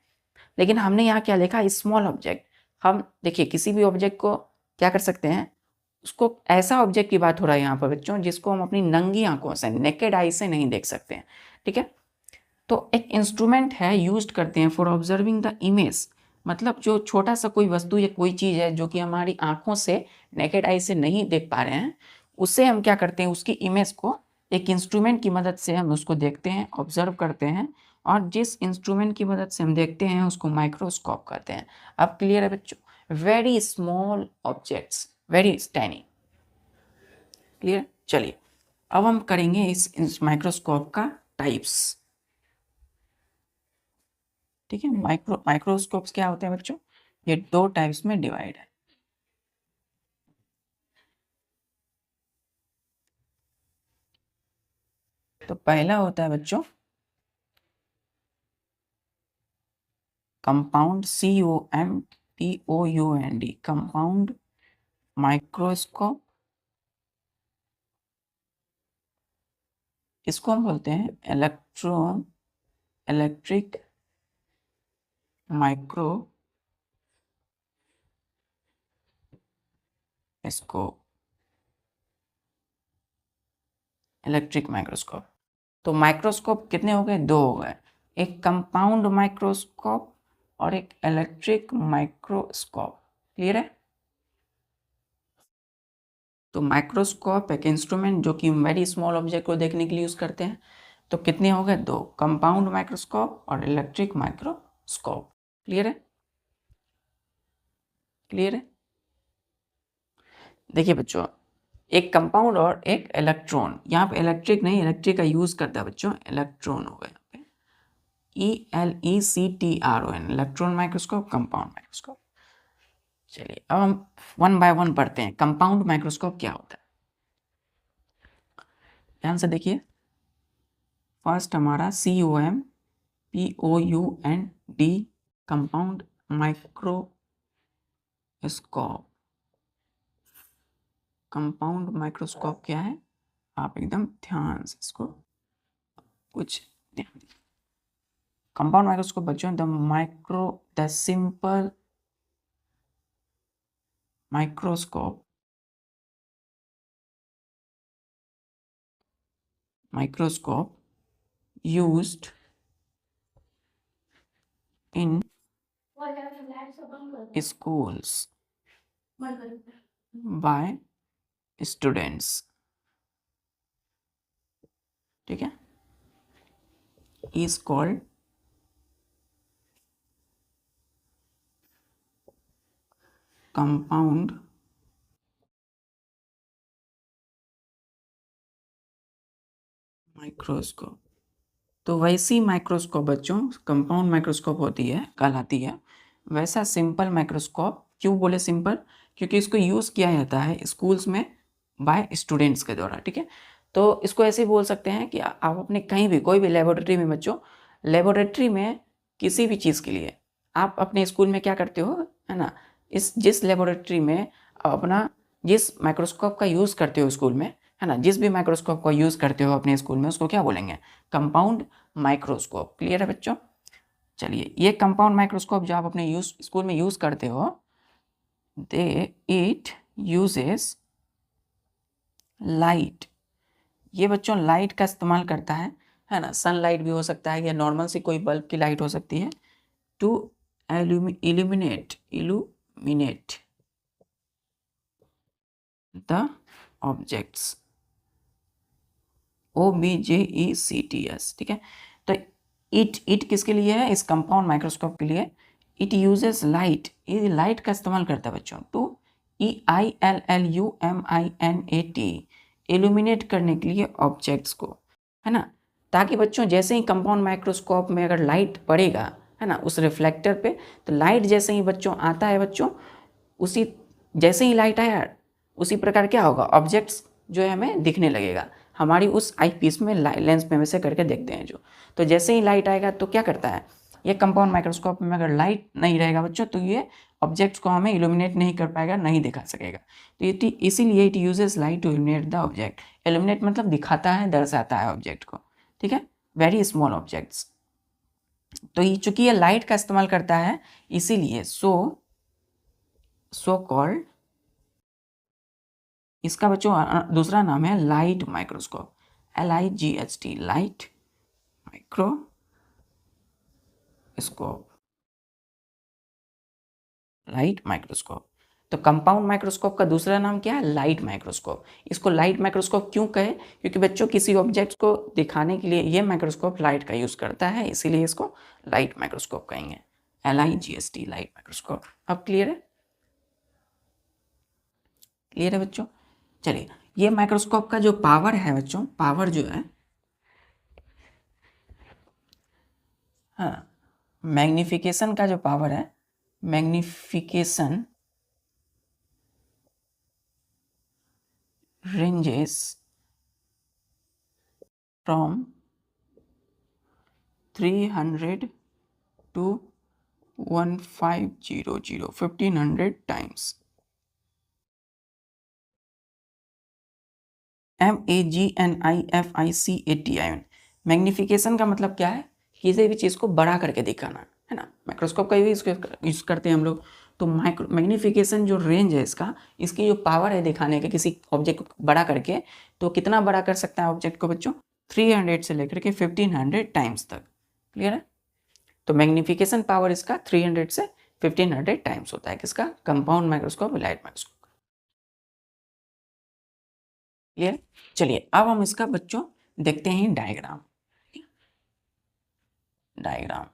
लेकिन हमने यहाँ क्या लिखा? Small object. हम देखिए किसी भी ऑब्जेक्ट को क्या कर सकते हैं, उसको ऐसा ऑब्जेक्ट की बात हो रहा है यहाँ पर बच्चों जिसको हम अपनी नंगी आंखों से, नेकेड आई से नहीं देख सकते हैं, ठीक है। तो एक इंस्ट्रूमेंट है, यूज करते हैं फॉर ऑब्जर्विंग द इमेज, मतलब जो छोटा सा कोई वस्तु या कोई चीज़ है जो कि हमारी आंखों से, नेकेड आई से नहीं देख पा रहे हैं, उससे हम क्या करते हैं? उसकी इमेज को एक इंस्ट्रूमेंट की मदद से हम उसको देखते हैं, ऑब्जर्व करते हैं, और जिस इंस्ट्रूमेंट की मदद से हम देखते हैं उसको माइक्रोस्कोप कहते हैं। अब क्लियर है बच्चों? Very small objects, very tiny. Clear? चलिए, अब हम करेंगे इस माइक्रोस्कोप का टाइप्स, ठीक है। माइक्रोस्कोप्स क्या होते हैं बच्चों? ये दो टाइप्स में डिवाइड है। तो पहला होता है बच्चों कंपाउंड, COMPOUND, कंपाउंड माइक्रोस्कोप। इसको हम बोलते हैं इलेक्ट्रिक माइक्रोस्कोप, इलेक्ट्रिक माइक्रोस्कोप। तो माइक्रोस्कोप कितने हो गए? दो हो गए, एक कंपाउंड माइक्रोस्कोप और एक इलेक्ट्रिक माइक्रोस्कोप। क्लियर है? तो माइक्रोस्कोप एक इंस्ट्रूमेंट जो कि वेरी स्मॉल ऑब्जेक्ट को देखने के लिए यूज करते हैं। तो कितने हो गए? दो, कंपाउंड माइक्रोस्कोप और इलेक्ट्रिक माइक्रोस्कोप। क्लियर है? क्लियर है? देखिए बच्चों, एक कंपाउंड और एक इलेक्ट्रॉन, यहाँ पे इलेक्ट्रिक नहीं, इलेक्ट्रिक का यूज करता है बच्चों, इलेक्ट्रॉन हो गया यहाँ पे, ELECTRON, electron microscope, compound microscope. चलिए अब हम वन बाय वन पढ़ते हैं। कंपाउंड माइक्रोस्कोप क्या होता है, ध्यान से देखिए। फर्स्ट हमारा COMPOUND, compound microscope. Compound microscope क्या है, आप एकदम ध्यान से इसको कुछ ध्यान दीजिए। कंपाउंड माइक्रोस्कोप बच्चों the simple microscope used in schools by students, ठीक है, is called कंपाउंड माइक्रोस्कोप। तो वैसी माइक्रोस्कोप बच्चों कंपाउंड माइक्रोस्कोप होती है, कहलाती है। वैसा सिंपल माइक्रोस्कोप, क्यों बोले सिंपल, क्योंकि इसको यूज़ किया जाता है स्कूल्स में बाय स्टूडेंट्स के द्वारा, ठीक है। तो इसको ऐसे बोल सकते हैं कि आप अपने कहीं भी कोई भी लेबोरेटरी में बच्चों, लेबोरेटरी में किसी भी चीज़ के लिए आप अपने स्कूल में क्या करते हो, है ना, जिस लेबोरेटरी में आप अपना जिस माइक्रोस्कोप का यूज़ करते हो स्कूल में, है ना, जिस भी माइक्रोस्कोप का यूज़ करते हो अपने स्कूल में, उसको क्या बोलेंगे, कंपाउंड माइक्रोस्कोप। क्लियर है बच्चों। चलिए ये कंपाउंड माइक्रोस्कोप जो आप अपने स्कूल में यूज़ करते हो, इट यूजेस लाइट। ये बच्चों लाइट का इस्तेमाल करता है ना, सनलाइट भी हो सकता है या नॉर्मल सी कोई बल्ब की लाइट हो सकती है, to illuminate the objects, OBJECTS, ठीक है। तो इट किसके लिए है, इस कंपाउंड माइक्रोस्कोप के लिए। इट यूजेस लाइट, ये लाइट का इस्तेमाल करता है बच्चों, टू EILLUMINAT, इल्यूमिनेट करने के लिए ऑब्जेक्ट्स को, है ना। ताकि बच्चों जैसे ही कंपाउंड माइक्रोस्कोप में अगर लाइट पड़ेगा, है ना, उस रिफ्लेक्टर पे, तो लाइट जैसे ही बच्चों आता है बच्चों, उसी जैसे ही लाइट आया उसी प्रकार क्या होगा, ऑब्जेक्ट्स जो है हमें दिखने लगेगा हमारी उस आई पीस में, लेंस में से करके देखते हैं जो। तो जैसे ही लाइट आएगा तो क्या करता है, ये कंपाउंड माइक्रोस्कोप में अगर लाइट नहीं रहेगा बच्चों, तो ये ऑब्जेक्ट्स को हमें इल्यूमिनेट नहीं कर पाएगा, नहीं दिखा सकेगा। तो ये इसीलिए it uses light to illuminate the object. Illuminate मतलब दिखाता है, दर्शाता है ऑब्जेक्ट को, ठीक है, वेरी स्मॉल ऑब्जेक्ट्स। तो ये चूंकि ये लाइट का इस्तेमाल करता है, इसीलिए सो कॉल्ड, इसका बच्चों दूसरा नाम है light microscope, LIGHT, light microscope, light microscope. तो कंपाउंड माइक्रोस्कोप का दूसरा नाम क्या है, लाइट माइक्रोस्कोप। इसको लाइट माइक्रोस्कोप क्यों कहे, क्योंकि बच्चों किसी ऑब्जेक्ट को दिखाने के लिए ये माइक्रोस्कोप लाइट का यूज करता है, इसीलिए इसको लाइट माइक्रोस्कोप कहेंगे, LIGHT, लाइट माइक्रोस्कोप। अब क्लियर है, क्लियर है बच्चों। चलिए ये माइक्रोस्कोप का जो पावर है बच्चों, पावर जो है, हाँ, मैग्निफिकेशन का जो पावर है, magnification ranges from 300 to 1500 times. MAGNIFICATION। Magnification का मतलब क्या है, किसी भी चीज़ को बड़ा करके दिखाना, है ना। माइक्रोस्कोप का भी यूज करते हैं हम लोग। तो मैग्निफिकेशन जो रेंज है इसका, इसकी जो पावर है दिखाने के किसी ऑब्जेक्ट को बड़ा करके, तो कितना बड़ा कर सकता है ऑब्जेक्ट को बच्चों, 300 से लेकर के 1500 टाइम्स तक। क्लियर है। तो मैग्निफिकेशन पावर इसका 300 से 1500 टाइम्स होता है, किसका, compound microscope, light microscope. Clear. चलिए अब हम इसका बच्चों देखते हैं डायग्राम, डायग्राम।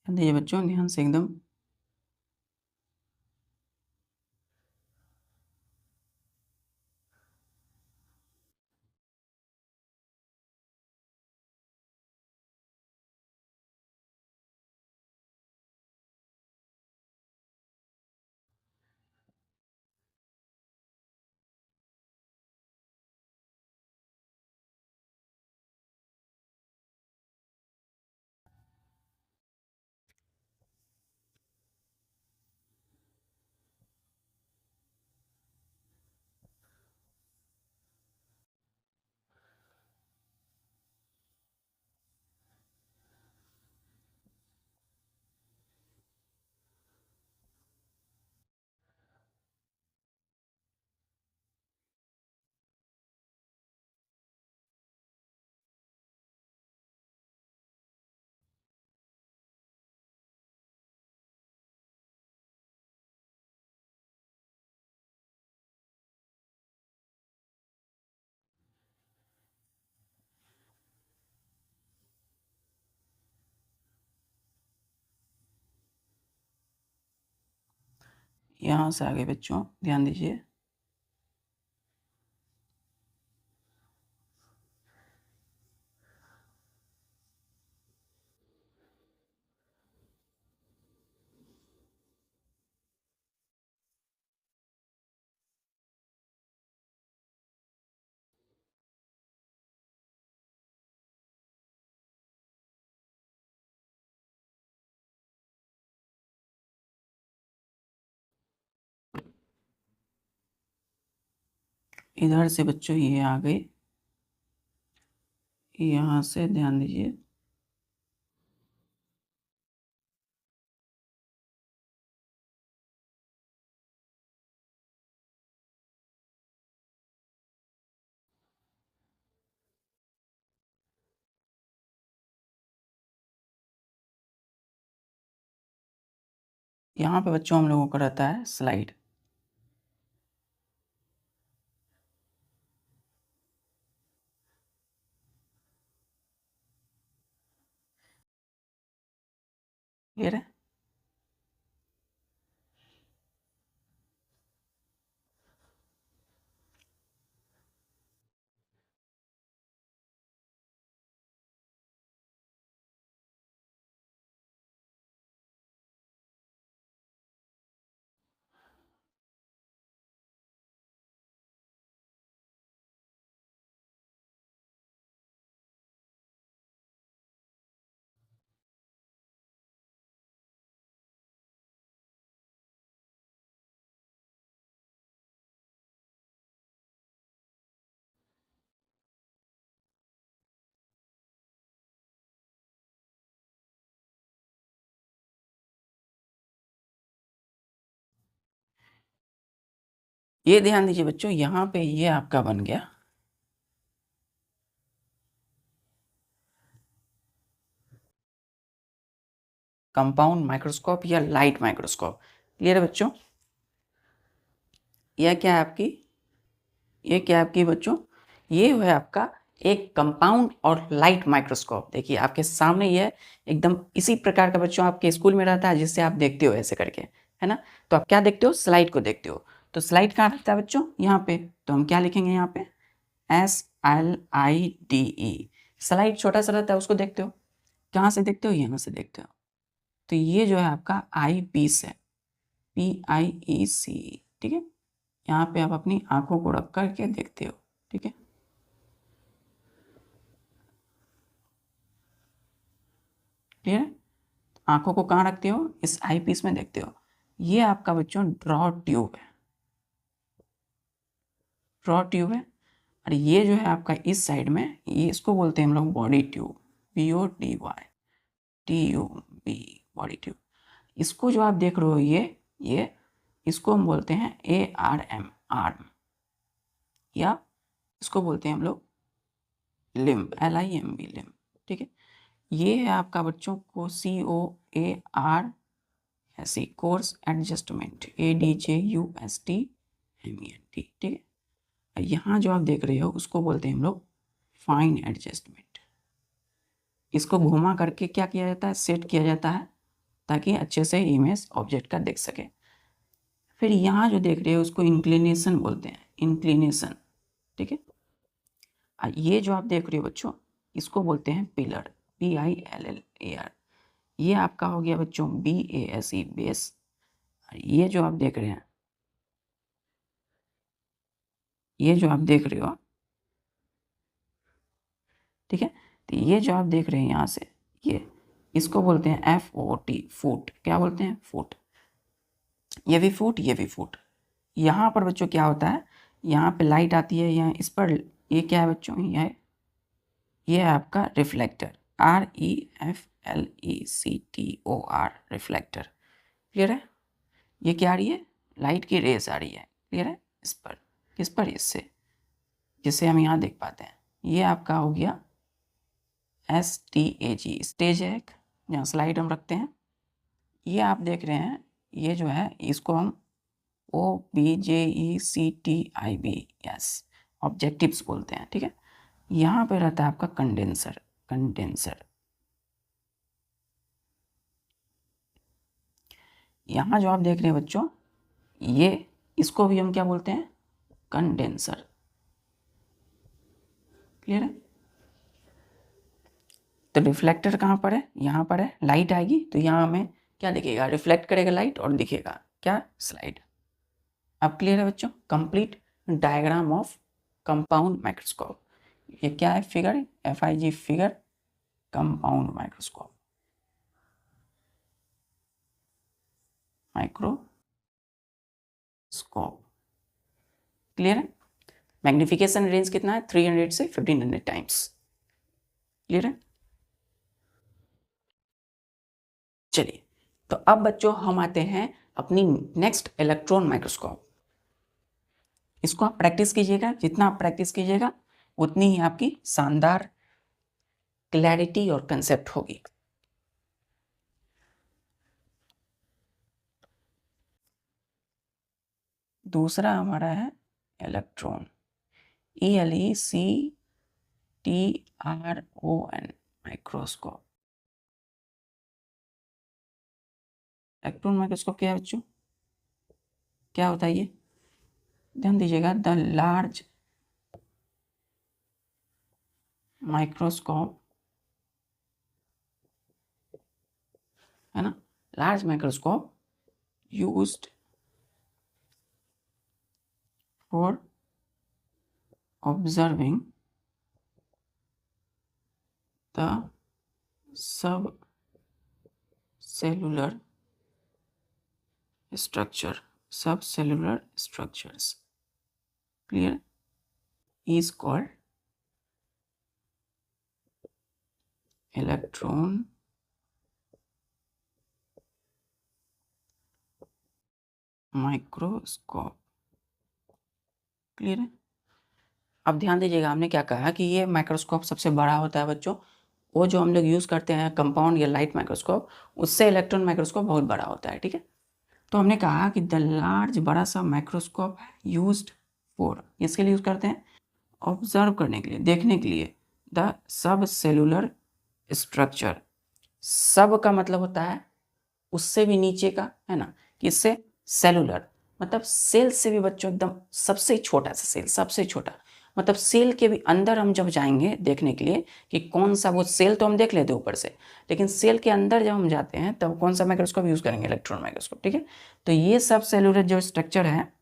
ध्यान दीजिए बच्चों, ध्यान से एकदम। यहाँ से आगे बच्चों ध्यान दीजिए। इधर से बच्चों ये आ गए, यहाँ से ध्यान दीजिए। यहाँ पे बच्चों हम लोगों को रहता है स्लाइड। क्लियर है? ये ध्यान दीजिए बच्चों, यहाँ पे ये आपका बन गया कंपाउंड माइक्रोस्कोप या लाइट माइक्रोस्कोप। क्लियर है बच्चों? यह क्या है आपकी, ये क्या है आपकी बच्चों, ये है आपका एक कंपाउंड और लाइट माइक्रोस्कोप। देखिए आपके सामने ये एकदम इसी प्रकार का बच्चों आपके स्कूल में रहता है, जिससे आप देखते हो ऐसे करके, है ना। तो आप क्या देखते हो, स्लाइड को देखते हो। तो स्लाइड कहाँ रहता है बच्चों, यहाँ पे। तो हम क्या लिखेंगे यहाँ पे, SLIDE। स्लाइड छोटा सा रहता है, उसको देखते हो। कहाँ से देखते हो, यहाँ से देखते हो। तो ये जो है आपका आई पीस है, PIEC, ठीक है। यहाँ पे आप अपनी आंखों को रख करके देखते हो, ठीक है। क्लियर है? आंखों को कहाँ रखते हो, इस आई पीस में देखते हो। ये आपका बच्चों ड्रॉ ट्यूब है, ड्रॉ ट्यूब है। और ये जो है आपका इस साइड में, ये इसको बोलते हैं हम लोग body tube, BODY body tube. इसको जो आप देख रहे हो, ये इसको हम बोलते हैं ARM, आर्म, या इसको बोलते हैं हम लोग लिम्ब, LIMB, लिम्ब, ठीक है। ये है आपका बच्चों को COAR, ऐसी कोर्स एडजस्टमेंट, ADJUSTMENT, ठीक है। यहाँ जो आप देख रहे हो उसको बोलते हैं हम लोग फाइन एडजस्टमेंट। इसको घुमा करके क्या किया जाता है, सेट किया जाता है ताकि अच्छे से इमेज ऑब्जेक्ट का देख सके। फिर यहाँ जो देख रहे हो उसको इंक्लिनेशन बोलते हैं, इंक्लिनेशन, ठीक है। ये जो आप देख रहे हो बच्चों, इसको बोलते हैं पिलर, PILLAR। ये आपका हो गया बच्चों BASE, बेस। ये जो आप देख रहे हैं, ये जो आप देख रहे हो, ठीक है, तो ये जो आप देख रहे हैं यहाँ से, ये इसको बोलते हैं FOOT, फूट। क्या बोलते हैं? फूट। ये भी फूट, ये भी फूट। यहाँ पर बच्चों क्या होता है, यहाँ पे लाइट आती है, यहाँ इस पर, ये क्या है बच्चों, ये है आपका रिफ्लेक्टर, REFLECTOR, रिफ्लेक्टर। क्लियर है? ये क्या आ रही है? लाइट की रेस आ रही है। क्लियर है? इस पर, किस पर? इससे, जिससे हम यहाँ देख पाते हैं। ये आपका हो गया STAG, स्टेज है एक, जहाँ स्लाइड हम रखते हैं। ये आप देख रहे हैं, ये जो है इसको हम OBJECTIBS, ऑब्जेक्टिव्स बोलते हैं, ठीक है। यहाँ पे रहता है आपका कंडेंसर, कंडेंसर। यहाँ जो आप देख रहे हैं बच्चों, ये, इसको भी हम क्या बोलते हैं? कंडेंसर। क्लियर है? तो रिफ्लेक्टर कहाँ पर है? यहाँ पर है। लाइट आएगी तो यहाँ हमें क्या दिखेगा? रिफ्लेक्ट करेगा लाइट और दिखेगा क्या? स्लाइड। अब क्लियर है बच्चों? Complete diagram of compound microscope. ये क्या है? Figure, FIG, figure compound microscope, microscope. Clear है? मैग्निफिकेशन रेंज कितना है? 300 से 1500 टाइम्स। क्लियर है? चलिए, तो अब बच्चों हम आते हैं अपनी नेक्स्ट इलेक्ट्रॉन माइक्रोस्कोप। इसको आप प्रैक्टिस कीजिएगा, जितना आप प्रैक्टिस कीजिएगा उतनी ही आपकी शानदार क्लैरिटी और कंसेप्ट होगी। दूसरा हमारा है electron, ELECTRON, microscope. Electron microscope क्या है बच्चों? क्या होता है ये? ध्यान दीजिएगा, द लार्ज माइक्रोस्कोप, है ना, large microscope used for observing the subcellular structure, subcellular structures, clear, is called electron microscope. Clear है? अब ध्यान दीजिएगा, हमने क्या कहा कि ये माइक्रोस्कोप सबसे बड़ा होता है बच्चों। वो जो हम लोग यूज़ करते हैं कंपाउंड या लाइट माइक्रोस्कोप, उससे इलेक्ट्रॉन माइक्रोस्कोप बहुत बड़ा होता है, ठीक है। तो हमने कहा कि द लार्ज, बड़ा सा माइक्रोस्कोप है यूज्ड फॉर, इसके लिए यूज़ करते हैं ऑब्जर्व करने के लिए, देखने के लिए, द सब सेलुलर स्ट्रक्चर। सब का मतलब होता है उससे भी नीचे का, है ना, किससे? सेलुलर, मतलब सेल से भी बच्चों एकदम सबसे छोटा सा सेल, सबसे छोटा, मतलब सेल के भी अंदर हम जब जाएंगे देखने के लिए कि कौन सा, वो सेल तो हम देख लेते हैं ऊपर से, लेकिन सेल के अंदर जब हम जाते हैं तब कौन सा माइक्रोस्कोप यूज़ करेंगे? इलेक्ट्रॉन माइक्रोस्कोप, ठीक है। तो ये सब सेलुलर जो स्ट्रक्चर है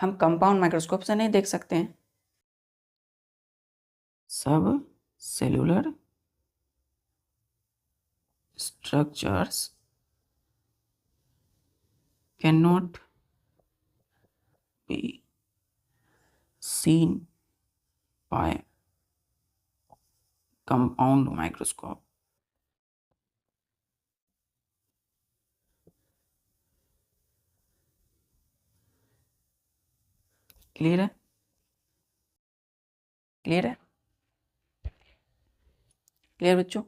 हम कंपाउंड माइक्रोस्कोप से नहीं देख सकते हैं। सब cellular structures cannot be seen by compound microscope। Clear है? क्लियर है? क्लियर बच्चों?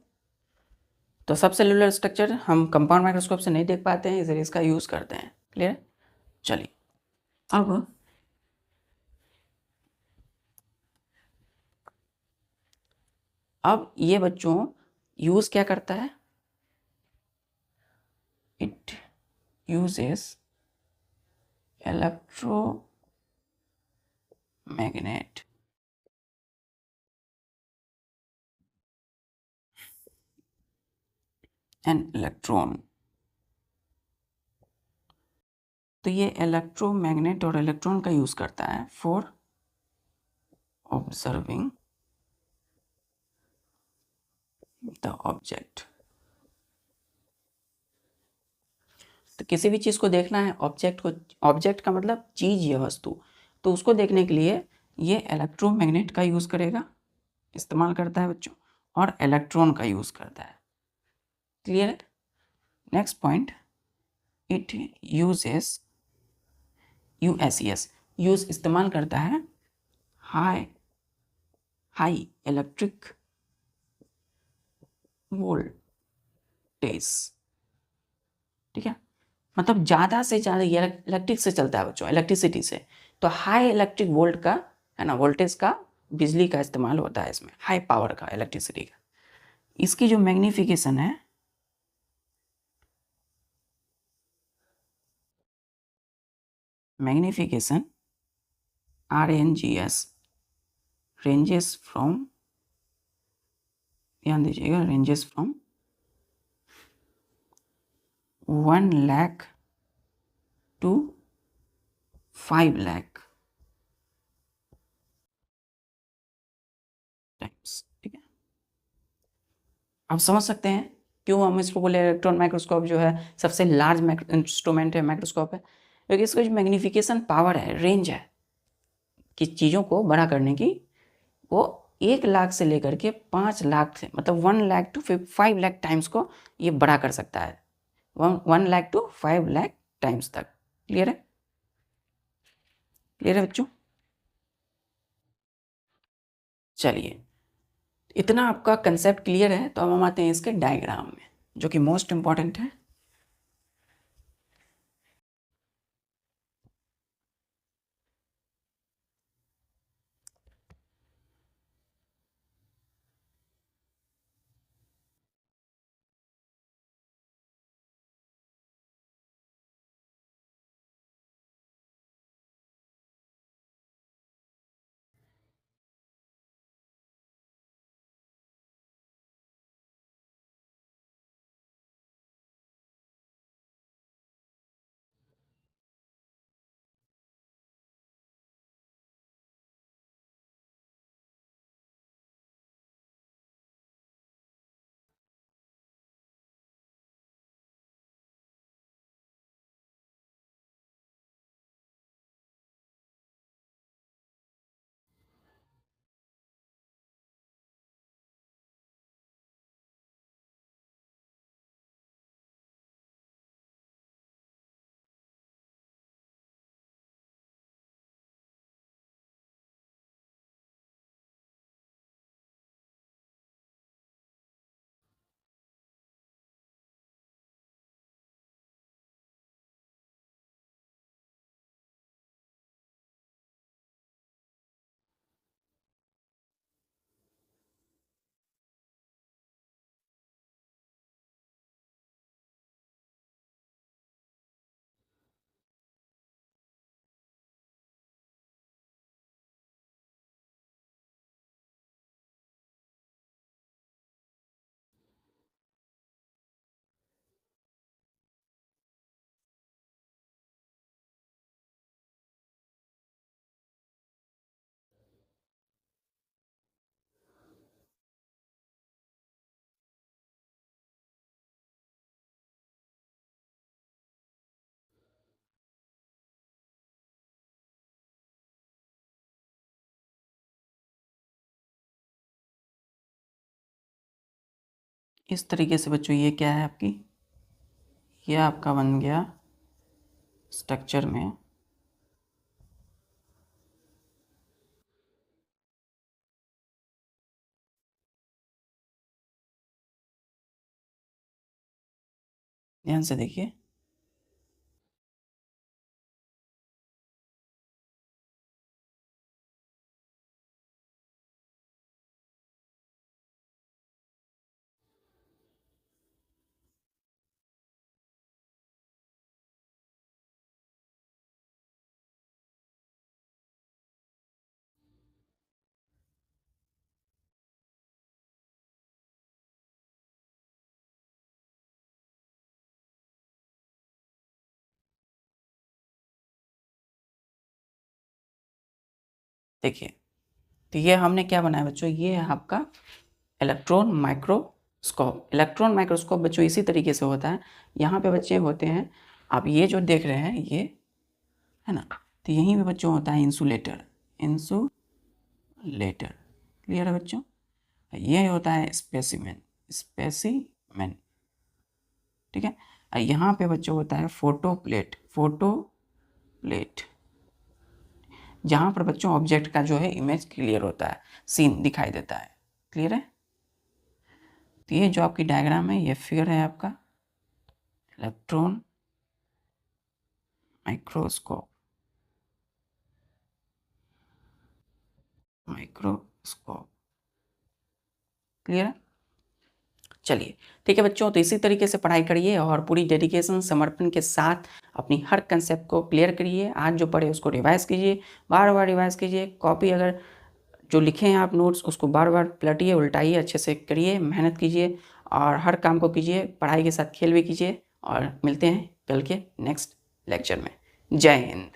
तो सब सेलुलर स्ट्रक्चर हम कंपाउंड माइक्रोस्कोप से नहीं देख पाते हैं, इसलिए इसका यूज़ करते हैं। क्लियर है? चलिए, अब ये बच्चों यूज़ क्या करता है? it uses electromagnet and electron। तो ये इलेक्ट्रोमैग्नेट और इलेक्ट्रॉन का यूज करता है फॉर ऑब्जर्विंग द ऑब्जेक्ट। तो किसी भी चीज को देखना है, ऑब्जेक्ट का मतलब चीज या वस्तु, तो उसको देखने के लिए ये इलेक्ट्रोमैग्नेट का यूज करेगा, इस्तेमाल करता है बच्चों, और इलेक्ट्रॉन का यूज करता है। क्लियर है? Next point, it uses USS, use इस्तेमाल करता है हाई इलेक्ट्रिक वोल्टेज। ठीक है, मतलब ज़्यादा से ज़्यादा ये इलेक्ट्रिक से चलता है बच्चों, इलेक्ट्रिसिटी से। तो हाई इलेक्ट्रिक वोल्ट का है ना, वोल्टेज का, बिजली का इस्तेमाल होता है इसमें, हाई पावर का, इलेक्ट्रिसिटी का। इसकी जो मैग्निफिकेशन है, मैग्निफिकेशन RNGS रेंजेस फ्रॉम, ध्यान दीजिएगा, ranges from 1 lakh to 5 lakh times. ठीक है, आप समझ सकते हैं क्यों हम इसको बोले इलेक्ट्रॉन माइक्रोस्कोप जो है सबसे लार्ज इंस्ट्रूमेंट है, माइक्रोस्कोप है, क्योंकि इसका जो मैग्निफिकेशन पावर है, रेंज है कि चीज़ों को बड़ा करने की, वो 1 लाख से लेकर के 5 लाख से, मतलब 1 लाख टू 5 लाख टाइम्स को ये बड़ा कर सकता है, 1 लाख टू 5 लाख टाइम्स तक। क्लियर है? क्लियर है बच्चों? चलिए, इतना आपका कंसेप्ट क्लियर है, तो अब हम आते हैं इसके डायग्राम में, जो कि मोस्ट इंपॉर्टेंट है। इस तरीके से बच्चों, ये क्या है आपकी, ये आपका बन गया स्ट्रक्चर में ध्यान से देखिए, देखिए, तो ये हमने क्या बनाया बच्चों, ये है आपका इलेक्ट्रॉन माइक्रोस्कोप। इलेक्ट्रॉन माइक्रोस्कोप बच्चों इसी तरीके से होता है। यहाँ पे बच्चे होते हैं, आप ये जो देख रहे हैं ये है ना, तो यहीं पे बच्चों होता है इंसुलेटर। क्लियर है बच्चों? ये होता है स्पेसिमेन। ठीक है। यहाँ पे बच्चों होता है फोटो प्लेट, जहाँ पर बच्चों ऑब्जेक्ट का जो है इमेज क्लियर होता है, सीन दिखाई देता है। क्लियर है? तो ये जो आपकी डायग्राम है, ये फिगर है आपका इलेक्ट्रॉन माइक्रोस्कोप। क्लियर है? चलिए ठीक है बच्चों, तो इसी तरीके से पढ़ाई करिए और पूरी डेडिकेशन समर्पण के साथ अपनी हर कंसेप्ट को क्लियर करिए। आज जो पढ़े उसको रिवाइज कीजिए, बार बार रिवाइज कीजिए। कॉपी अगर जो लिखे हैं आप नोट्स, उसको बार बार पलटिए, उल्टाइए, अच्छे से करिए, मेहनत कीजिए और हर काम को कीजिए, पढ़ाई के साथ खेल भी कीजिए। और मिलते हैं कल के नेक्स्ट लेक्चर में। जय हिंद।